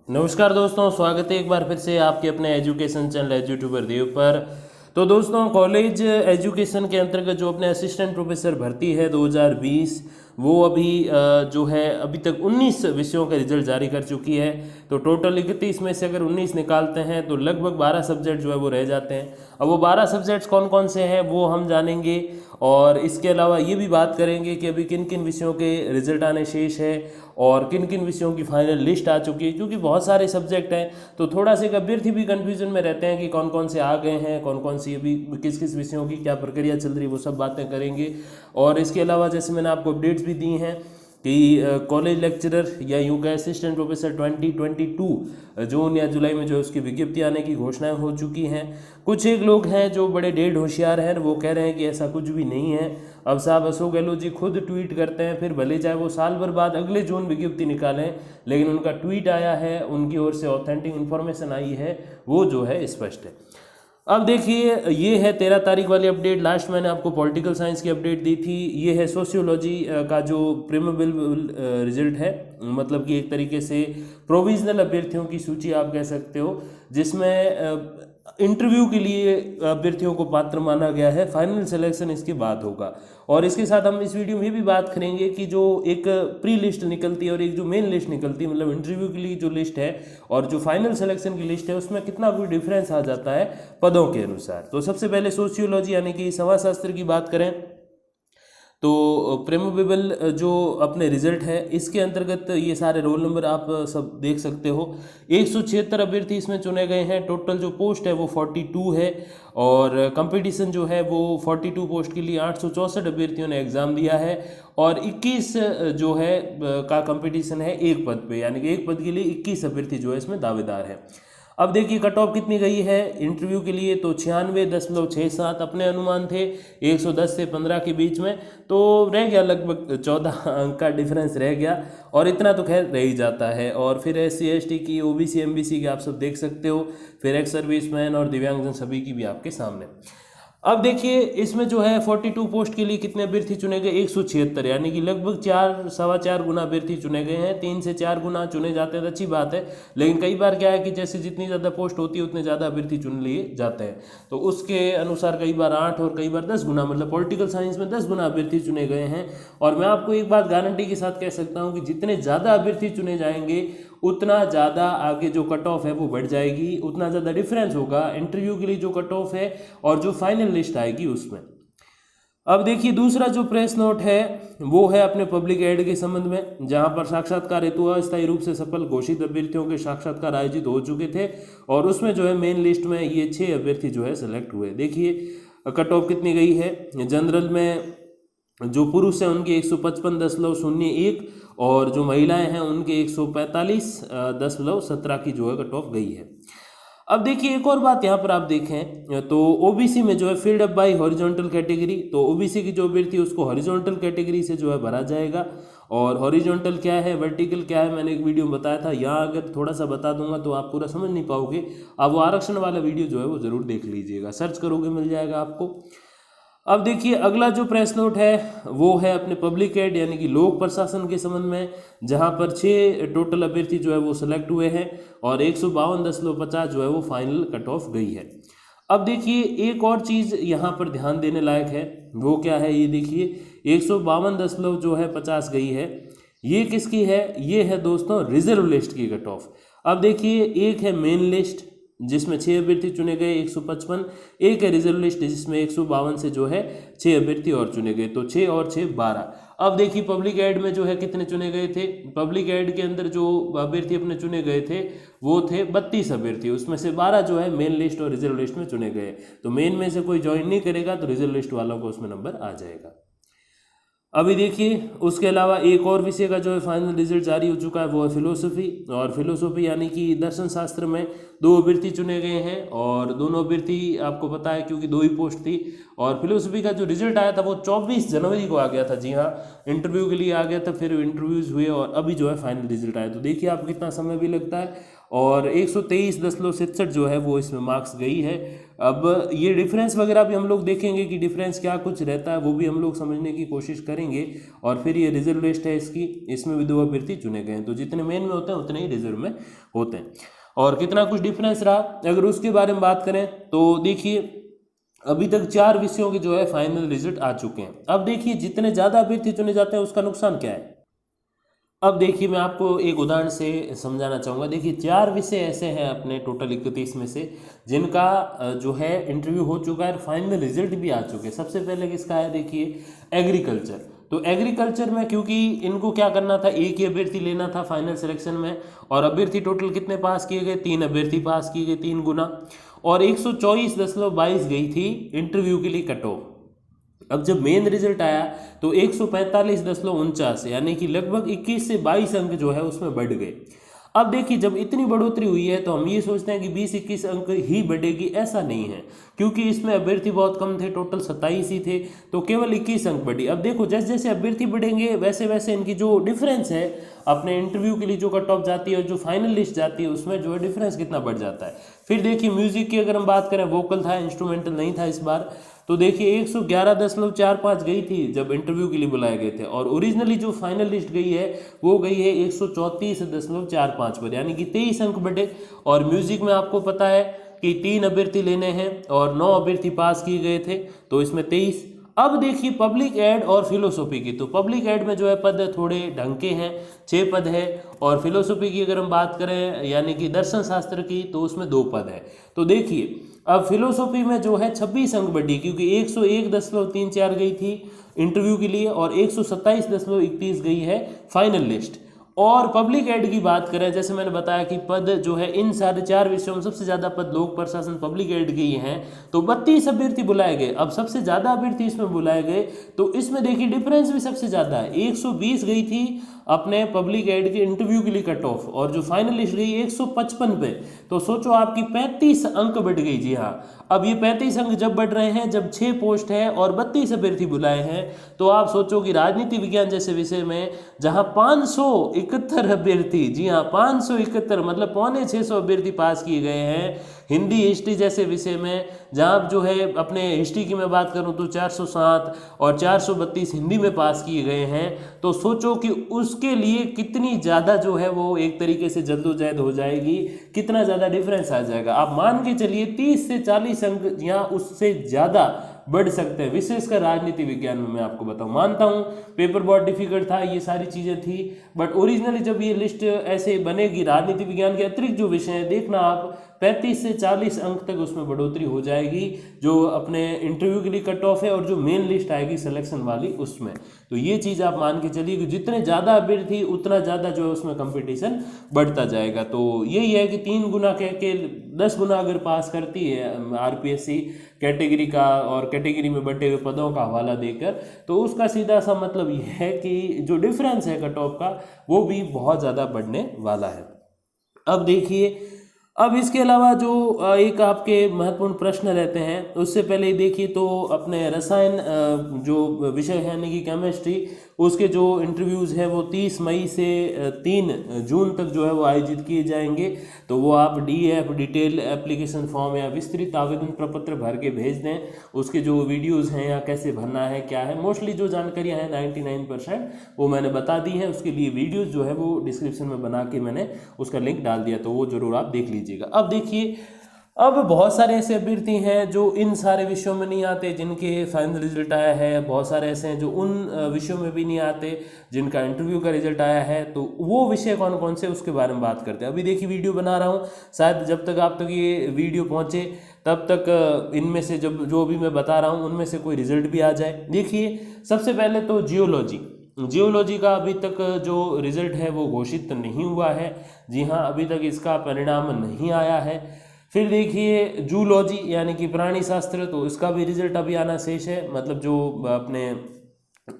नमस्कार दोस्तों, स्वागत है एक बार फिर से आपके अपने एजुकेशन चैनल एजुट्यूबर देव पर। तो दोस्तों, कॉलेज एजुकेशन के अंतर्गत जो अपने असिस्टेंट प्रोफेसर भर्ती है 2020, वो अभी जो है अभी तक 19 विषयों का रिजल्ट जारी कर चुकी है। तो टोटल 31 में से अगर 19 निकालते हैं तो लगभग 12 सब्जेक्ट जो है वो रह जाते हैं। अब वो 12 सब्जेक्ट्स कौन कौन से हैं वो हम जानेंगे, और इसके अलावा ये भी बात करेंगे कि अभी किन किन विषयों के रिजल्ट आने शेष है और किन किन विषयों की फाइनल लिस्ट आ चुकी है। क्योंकि बहुत सारे सब्जेक्ट हैं तो थोड़ा से अभ्यर्थी भी कन्फ्यूजन में रहते हैं कि कौन कौन से आ गए हैं, कौन कौन सी अभी किस किस विषयों की क्या प्रक्रिया चल रही है, वो सब बातें करेंगे। और इसके अलावा जैसे मैंने आपको अपडेट्स भी दी हैं कि कॉलेज लेक्चरर या यूं कहें असिस्टेंट प्रोफेसर 2022 जून या जुलाई में जो उसकी विज्ञप्ति आने की घोषणाएं हो चुकी हैं। कुछ एक लोग हैं जो बड़े डेढ़ होशियार हैं, वो कह रहे हैं कि ऐसा कुछ भी नहीं है। अब साहब अशोक गहलोत जी खुद ट्वीट करते हैं, फिर भले चाहे वो साल भर बाद अगले जून विज्ञप्ति निकालें, लेकिन उनका ट्वीट आया है, उनकी ओर से ऑथेंटिक इन्फॉर्मेशन आई है, वो जो है स्पष्ट है। अब देखिए, ये है 13 तारीख वाली अपडेट। लास्ट मैंने आपको पॉलिटिकल साइंस की अपडेट दी थी। ये है सोशियोलॉजी का जो प्रीलिमिनरी रिजल्ट है, मतलब कि एक तरीके से प्रोविजनल अभ्यर्थियों की सूची आप कह सकते हो, जिसमें इंटरव्यू के लिए अभ्यर्थियों को पात्र माना गया है। फाइनल सिलेक्शन इसके बाद होगा। और इसके साथ हम इस वीडियो में भी बात करेंगे कि जो एक प्री लिस्ट निकलती है और एक जो मेन लिस्ट निकलती है, मतलब इंटरव्यू के लिए जो लिस्ट है और जो फाइनल सिलेक्शन की लिस्ट है, उसमें कितना कोई डिफरेंस आ जाता है पदों के अनुसार। तो सबसे पहले सोशियोलॉजी यानी कि समाजशास्त्र की बात करें तो प्रेमोबेबल जो अपने रिजल्ट है, इसके अंतर्गत ये सारे रोल नंबर आप सब देख सकते हो। 176 अभ्यर्थी इसमें चुने गए हैं। टोटल जो पोस्ट है वो 42 है, और कंपटीशन जो है वो 42 पोस्ट के लिए 864 अभ्यर्थियों ने एग्ज़ाम दिया है, और 21 जो है का कंपटीशन है एक पद पे, यानी कि एक पद के लिए 21 अभ्यर्थी जो है इसमें दावेदार है। अब देखिए कट ऑफ कितनी गई है इंटरव्यू के लिए, तो 96.67 अपने अनुमान थे, 110 से 15 के बीच में, तो रह गया लगभग 14 अंक का डिफरेंस रह गया, और इतना तो खैर रह ही जाता है। और फिर SC ST की, OBC MBC की आप सब देख सकते हो, फिर एक्स सर्विसमैन और दिव्यांगजन सभी की भी आपके सामने। अब देखिए इसमें जो है 42 पोस्ट के लिए कितने अभ्यर्थी चुने गए, 176, यानी कि लगभग 4-4.25 गुना अभ्यर्थी चुने गए हैं। 3 से 4 गुना चुने जाते हैं तो अच्छी बात है, लेकिन कई बार क्या है कि जैसे जितनी ज़्यादा पोस्ट होती है उतने ज़्यादा अभ्यर्थी चुन लिए जाते हैं, तो उसके अनुसार कई बार 8 और कई बार 10 गुना, मतलब पॉलिटिकल साइंस में 10 गुना अभ्यर्थी चुने गए हैं। और मैं आपको एक बात गारंटी के साथ कह सकता हूँ कि जितने ज़्यादा अभ्यर्थी चुने जाएंगे उतना ज़्यादा आगे जो कट ऑफ है वो बढ़ जाएगी, उतना ज़्यादा डिफरेंस होगा इंटरव्यू के लिए जो कट ऑफ है और जो फाइनल लिस्ट आएगी उसमें। अब देखिए दूसरा जो प्रेस नोट है वो है अपने पब्लिक एड के संबंध में, जहां पर साक्षात्कार हेतु अस्थायी रूप से सफल घोषित अभ्यर्थियों के साक्षात्कार आयोजित हो चुके थे, और उसमें जो है मेन लिस्ट में ये 6 अभ्यर्थी जो है सेलेक्ट हुए। देखिए कट ऑफ कितनी गई है। जनरल में जो पुरुष हैं उनके 155.01, और जो महिलाएं हैं उनके 145.17 की जो है कट ऑफ गई है। अब देखिए एक और बात यहाँ पर आप देखें तो OBC में जो है field up by horizontal category, तो OBC की जो अभ्यर्थी उसको हॉरिजॉन्टल कैटेगरी से जो है भरा जाएगा। और हॉरिजॉन्टल क्या है, वर्टिकल क्या है, मैंने एक वीडियो में बताया था, यहाँ अगर थोड़ा सा बता दूंगा तो आप पूरा समझ नहीं पाओगे। आप वो आरक्षण वाला वीडियो जो है वो ज़रूर देख लीजिएगा, सर्च करोगे मिल जाएगा आपको। अब देखिए अगला जो प्रेस नोट है वो है अपने पब्लिक एड यानी कि लोक प्रशासन के संबंध में, जहां पर 6 टोटल अभ्यर्थी जो है वो सिलेक्ट हुए हैं, और 152.50 जो है वो फाइनल कट ऑफ गई है। अब देखिए एक और चीज़ यहाँ पर ध्यान देने लायक है, वो क्या है, ये देखिए 152 जो है 50 गई है, ये किसकी है, ये है दोस्तों रिजर्व लिस्ट की कट ऑफ। अब देखिए एक है मेन लिस्ट जिसमें 6 अभ्यर्थी चुने गए 155, एक है रिजर्व लिस्ट जिसमें 152 से जो है 6 अभ्यर्थी और चुने गए, तो 6 और 6 12। अब देखिए पब्लिक एड में जो है कितने चुने गए थे, पब्लिक एड के अंदर जो अभ्यर्थी अपने चुने गए थे वो थे 32 अभ्यर्थी, उसमें से 12 जो है मेन लिस्ट और रिजर्व लिस्ट में चुने गए। तो मेन में से कोई ज्वाइन नहीं करेगा तो रिजर्व लिस्ट वालों को उसमें नंबर आ जाएगा। अभी देखिए उसके अलावा एक और विषय का जो है फाइनल रिजल्ट जारी हो चुका है, वो है फिलोसफी। और फिलोसफी यानी कि दर्शन शास्त्र में 2 अभ्यर्थी चुने गए हैं, और दोनों अभ्यर्थी आपको पता है क्योंकि 2 ही पोस्ट थी। और फिलोसफी का जो रिजल्ट आया था वो 24 जनवरी को आ गया था, जी हाँ, इंटरव्यू के लिए आ गया था, फिर इंटरव्यूज़ हुए और अभी जो है फाइनल रिजल्ट आया। तो देखिए आप कितना समय भी लगता है, और 123.67 जो है वो इसमें मार्क्स गई है। अब ये डिफरेंस वगैरह भी हम लोग देखेंगे कि डिफरेंस क्या कुछ रहता है, वो भी हम लोग समझने की कोशिश करेंगे। और फिर ये रिजर्व लिस्ट है इसकी, इसमें भी 2 अभ्यर्थी चुने गए हैं, तो जितने मेन में होते हैं उतने ही रिजर्व में होते हैं। और कितना कुछ डिफरेंस रहा अगर उसके बारे में बात करें तो देखिए अभी तक 4 विषयों के जो है फाइनल रिजल्ट आ चुके हैं। अब देखिए जितने ज़्यादा अभ्यर्थी चुने जाते हैं उसका नुकसान क्या है। अब देखिए मैं आपको एक उदाहरण से समझाना चाहूँगा। देखिए 4 विषय ऐसे हैं अपने टोटल 31 में से जिनका जो है इंटरव्यू हो चुका है और फाइनल रिजल्ट भी आ चुके हैं। सबसे पहले किसका है, देखिए एग्रीकल्चर। तो एग्रीकल्चर में क्योंकि इनको क्या करना था, एक ही अभ्यर्थी लेना था फाइनल सिलेक्शन में, और अभ्यर्थी टोटल कितने पास किए गए, 3 अभ्यर्थी पास किए गए, 3 गुना, और 124.22 गई थी इंटरव्यू के लिए कट ऑफ। अब जब मेन रिजल्ट आया तो 145.49 यानी कि लगभग 21 से 22 अंक जो है उसमें बढ़ गए। अब देखिए जब इतनी बढ़ोतरी हुई है तो हम ये सोचते हैं कि 20-21 अंक ही बढ़ेगी, ऐसा नहीं है, क्योंकि इसमें अभ्यर्थी बहुत कम थे, टोटल 27 ही थे, तो केवल 21 अंक बढ़ी। अब देखो जैसे जैसे अभ्यर्थी बढ़ेंगे वैसे वैसे इनकी जो डिफरेंस है अपने इंटरव्यू के लिए जो कट ऑफ जाती है और जो फाइनल लिस्ट जाती है उसमें जो है डिफरेंस कितना बढ़ जाता है। फिर देखिए म्यूजिक की अगर हम बात करें, वोकल था, इंस्ट्रूमेंटल नहीं था इस बार, तो देखिए 111.45 गई थी जब इंटरव्यू के लिए बुलाए गए थे, और ओरिजिनली जो फाइनल लिस्ट गई है वो गई है 134.45 पर, यानी कि 23 अंक बढ़े। और म्यूजिक में आपको पता है कि 3 अभ्यर्थी लेने हैं और 9 अभ्यर्थी पास किए गए थे, तो इसमें 23। अब देखिए पब्लिक एड और फिलोसॉफी की, तो पब्लिक एड में जो है पद थोड़े ढंग के हैं, 6 पद है, और फिलोसॉफी की अगर हम बात करें यानी कि दर्शन शास्त्र की तो उसमें 2 पद है। तो देखिए अब फिलोसॉफी में जो है 26 अंक बढ़ी, क्योंकि 101.34 गई थी इंटरव्यू के लिए और 127.31 गई है फाइनल लिस्ट। और पब्लिक एड की बात करें, जैसे मैंने बताया कि पद जो है इन सारे 4 विषयों में सबसे ज़्यादा पद लोक प्रशासन पब्लिक एड के ही हैं, तो 32 अभ्यर्थी बुलाए गए। अब सबसे ज़्यादा अभ्यर्थी इसमें बुलाए गए तो इसमें देखिए डिफरेंस भी सबसे ज़्यादा है, 120 गई थी अपने पब्लिक एड के इंटरव्यू के लिए कट ऑफ, और जो फाइनल लिस्ट गई 155 पे, तो सोचो आपकी 35 अंक बढ़ गई। जी हाँ, अब ये 35 अंक जब बढ़ रहे हैं, जब 6 पोस्ट है और 32 अभ्यर्थी बुलाए हैं, तो आप सोचो कि राजनीति विज्ञान जैसे विषय में जहां 571 अभ्यर्थी, जी हाँ 571 मतलब 550 अभ्यर्थी पास किए गए हैं, हिंदी हिस्ट्री जैसे विषय में जहाँ जो है अपने हिस्ट्री की मैं बात करूँ तो 407 और 432 हिंदी में पास किए गए हैं, तो सोचो कि उसके लिए कितनी ज़्यादा जो है वो एक तरीके से जद्दोजहद हो जाएगी, कितना ज़्यादा डिफरेंस आ जाएगा। आप मान के चलिए 30 से 40 अंक या उससे ज़्यादा बढ़ सकते हैं, विशेषकर राजनीति विज्ञान में। मैं आपको बताऊं, मानता हूं पेपर बहुत डिफिकल्ट था, ये सारी चीज़ें थी, बट ओरिजिनली जब ये लिस्ट ऐसे बनेगी राजनीति विज्ञान के अतिरिक्त जो विषय है, देखना आप 35 से 40 अंक तक उसमें बढ़ोतरी हो जाएगी, जो अपने इंटरव्यू के लिए कट ऑफ है और जो मेन लिस्ट आएगी सिलेक्शन वाली उसमें। तो ये चीज़ आप मान के चलिए कि जितने ज़्यादा अभ्यर्थी उतना ज़्यादा जो है उसमें कंपटीशन बढ़ता जाएगा। तो यही है कि 3 गुना कह के 10 गुना अगर पास करती है आरपीएससी कैटेगरी का और कैटेगरी में बटे हुए पदों का हवाला देकर, तो उसका सीधा सा मतलब यह है कि जो डिफरेंस है कट ऑफ का वो भी बहुत ज़्यादा बढ़ने वाला है। अब देखिए, अब इसके अलावा जो एक आपके महत्वपूर्ण प्रश्न रहते हैं उससे पहले ही देखिए तो अपने रसायन जो विषय है यानी कि केमिस्ट्री, उसके जो इंटरव्यूज़ हैं वो 30 मई से 3 जून तक जो है वो आयोजित किए जाएंगे। तो वो आप डीएफ डिटेल एप्लीकेशन फॉर्म या विस्तृत आवेदन प्रपत्र भर के भेज दें। उसके जो वीडियोज़ हैं या कैसे भरना है क्या है, मोस्टली जो जानकारियाँ हैं 99% वो मैंने बता दी हैं। उसके लिए वीडियोज़ जो है वो डिस्क्रिप्शन में बना के मैंने उसका लिंक डाल दिया, तो वो ज़रूर आप देख लीजिएगा। अब देखिए, अब बहुत सारे ऐसे अभ्यर्थी हैं जो इन सारे विषयों में नहीं आते जिनके फाइनल रिजल्ट आया है, बहुत सारे ऐसे हैं जो उन विषयों में भी नहीं आते जिनका इंटरव्यू का रिजल्ट आया है। तो वो विषय कौन कौन से उसके बारे में बात करते हैं। अभी देखिए वीडियो बना रहा हूँ, शायद जब तक आप तक ये वीडियो पहुँचे तब तक इनमें से जब जो भी मैं बता रहा हूँ उनमें से कोई रिजल्ट भी आ जाए। देखिए सबसे पहले तो जियोलॉजी का अभी तक जो रिजल्ट है वो घोषित नहीं हुआ है। जी हाँ, अभी तक इसका परिणाम नहीं आया है। फिर देखिए जूलॉजी यानी कि प्राणी शास्त्र, तो इसका भी रिजल्ट अभी आना शेष है, मतलब जो अपने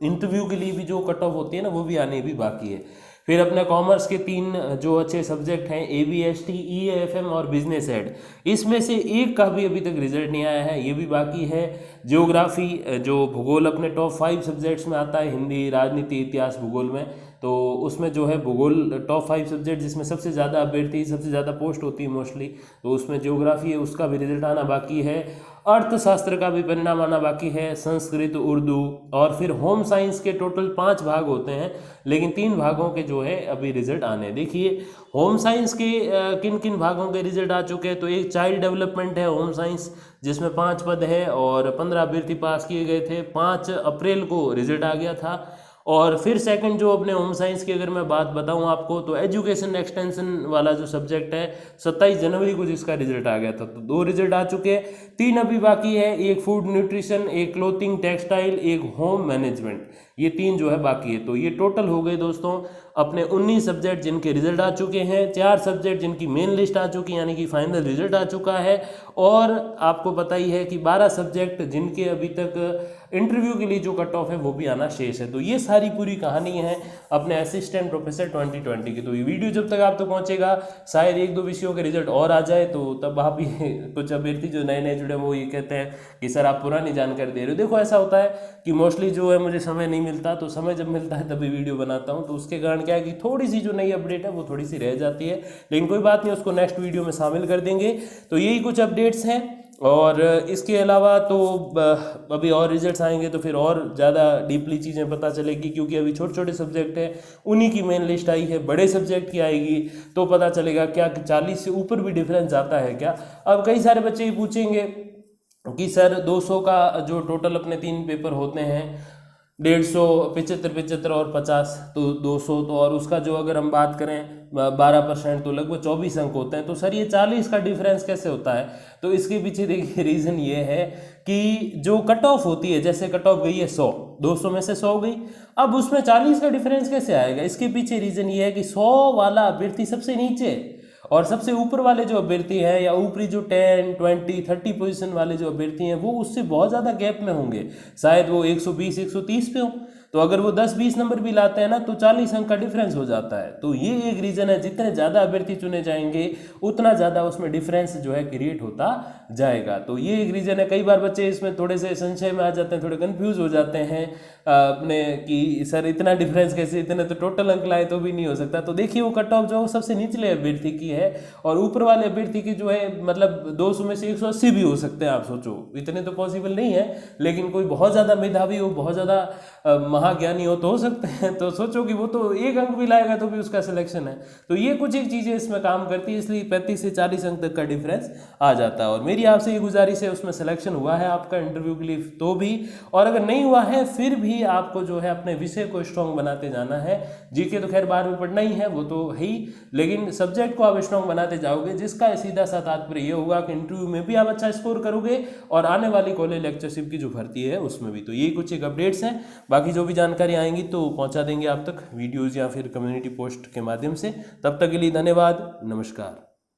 इंटरव्यू के लिए भी जो कट ऑफ होती है ना वो भी आने भी बाकी है। फिर अपने कॉमर्स के 3 जो अच्छे सब्जेक्ट हैं ABST, EAFM और बिजनेस एड, इसमें से एक का भी अभी तक रिजल्ट नहीं आया है, ये भी बाकी है। जियोग्राफी जो भूगोल अपने टॉप 5 सब्जेक्ट्स में आता है, हिंदी, राजनीति, इतिहास, भूगोल में, तो उसमें जो है भूगोल टॉप 5 सब्जेक्ट जिसमें सबसे ज़्यादा अभ्यर्थी सबसे ज़्यादा पोस्ट होती है मोस्टली, तो उसमें ज्योग्राफी है उसका भी रिजल्ट आना बाकी है, अर्थशास्त्र का भी परिणाम आना बाकी है, संस्कृत, उर्दू, और फिर होम साइंस के टोटल 5 भाग होते हैं, लेकिन 3 भागों के जो है अभी रिजल्ट आने। देखिए होम साइंस के किन किन भागों के रिजल्ट आ चुके हैं, तो एक चाइल्ड डेवलपमेंट है होम साइंस जिसमें 5 पद है और 15 अभ्यर्थी पास किए गए थे, 5 अप्रैल को रिजल्ट आ गया था। और फिर सेकंड जो अपने होम साइंस की अगर मैं बात बताऊं आपको, तो एजुकेशन एक्सटेंशन वाला जो सब्जेक्ट है 27 जनवरी को जिसका रिजल्ट आ गया था, तो 2 रिजल्ट आ चुके हैं, 3 अभी बाकी है, एक फूड न्यूट्रिशन, एक क्लोथिंग टेक्सटाइल, एक होम मैनेजमेंट, ये 3 जो है बाकी है। तो ये टोटल हो गए दोस्तों अपने 19 सब्जेक्ट जिनके रिजल्ट आ चुके हैं, 4 सब्जेक्ट जिनकी मेन लिस्ट आ चुकी है यानी कि फाइनल रिजल्ट आ चुका है, और आपको पता ही है कि 12 सब्जेक्ट जिनके अभी तक इंटरव्यू के लिए जो कट ऑफ है वो भी आना शेष है। तो ये सारी पूरी कहानी है अपने असिस्टेंट प्रोफेसर 2020 की। तो ये वीडियो जब तक आप तक पहुंचेगा शायद 1-2 विषयों के रिजल्ट और आ जाए, तो तब आप ये कुछ अभ्यर्थी जो नए नए जुड़े वो ये कहते हैं कि सर आप पुरानी जानकारी दे रहे हो। देखो ऐसा होता है कि मोस्टली जो है मुझे समय नहीं मिलता, तो समय जब मिलता है तभी वीडियो बनाता हूँ, तो उसके कारण क्या है कि थोड़ी सी जो नई अपडेट है वो थोड़ी सी रह जाती है, लेकिन कोई बात नहीं, उसको नेक्स्ट वीडियो में शामिल कर देंगे। तो यही कुछ अपडेट्स हैं, और इसके अलावा तो अभी और रिजल्ट्स आएंगे तो फिर और ज़्यादा डीपली चीज़ें पता चलेगी, क्योंकि अभी छोटे छोटे सब्जेक्ट हैं उन्हीं की मेन लिस्ट आई है, बड़े सब्जेक्ट की आएगी तो पता चलेगा क्या 40 से ऊपर भी डिफरेंस आता है क्या। अब कई सारे बच्चे ये पूछेंगे कि सर 200 का जो टोटल अपने 3 पेपर होते हैं, 150, 75 और 50, तो 200, तो और उसका जो अगर हम बात करें 12% तो लगभग 24 अंक होते हैं, तो सर ये 40 का डिफरेंस कैसे होता है। तो इसके पीछे देखिए रीज़न ये है कि जो कट ऑफ होती है, जैसे कट ऑफ गई है 100, 200 में से 100 गई, अब उसमें 40 का डिफरेंस कैसे आएगा। इसके पीछे रीज़न ये है कि 100 वाला अभ्यर्थी सबसे नीचे और सबसे ऊपर वाले जो अभ्यर्थी हैं या ऊपरी जो 10, 20, 30 पोजीशन वाले जो अभ्यर्थी हैं वो उससे बहुत ज़्यादा गैप में होंगे, शायद वो 120, 130 पे हो, तो अगर वो 10-20 नंबर भी लाते हैं ना तो 40 अंक का डिफरेंस हो जाता है। तो ये एक रीज़न है, जितने ज़्यादा अभ्यर्थी चुने जाएंगे उतना ज़्यादा उसमें डिफरेंस जो है क्रिएट होता जाएगा। तो ये एक रीज़न है। कई बार बच्चे इसमें थोड़े से संशय में आ जाते हैं, थोड़े कन्फ्यूज़ हो जाते हैं अपने कि सर इतना डिफरेंस कैसे, इतने तो टोटल अंक लाए तो भी नहीं हो सकता। तो देखिए वो कट ऑफ जो सबसे निचले अभ्यर्थी की है और ऊपर वाले अभ्यर्थी की जो है मतलब 200 में से 180 भी हो सकते हैं। आप सोचो इतने तो पॉसिबल नहीं है, लेकिन कोई बहुत ज़्यादा मेधावी हो, बहुत ज़्यादा महाज्ञानी हो तो हो सकते हैं। तो सोचो कि वो तो 1 अंक भी लाएगा तो भी उसका सिलेक्शन है। तो ये कुछ एक चीज़ें इसमें काम करती है, इसलिए 35 से 40 अंक तक का डिफरेंस आ जाता है। और मेरी आपसे ये गुजारिश है, उसमें सिलेक्शन हुआ है आपका इंटरव्यू के लिए तो भी, और अगर नहीं हुआ है फिर भी आपको जो है अपने विषय को स्ट्रॉन्ग बनाते जाना है। जीके तो खैर 12वीं पढ़ना ही है, वो तो है ही, लेकिन सब्जेक्ट को आप स्ट्रॉन्ग बनाते जाओगे, जिसका सीधा सा तात्पर्य ये होगा कि इंटरव्यू में भी आप अच्छा स्कोर करोगे और आने वाली कॉलेज लेक्चरशिप की जो भर्ती है उसमें भी। तो ये कुछ एक अपडेट्स हैं, बाकी जो भी जानकारी आएंगी तो पहुंचा देंगे आप तक वीडियोज़ या फिर कम्युनिटी पोस्ट के माध्यम से। तब तक के लिए धन्यवाद, नमस्कार।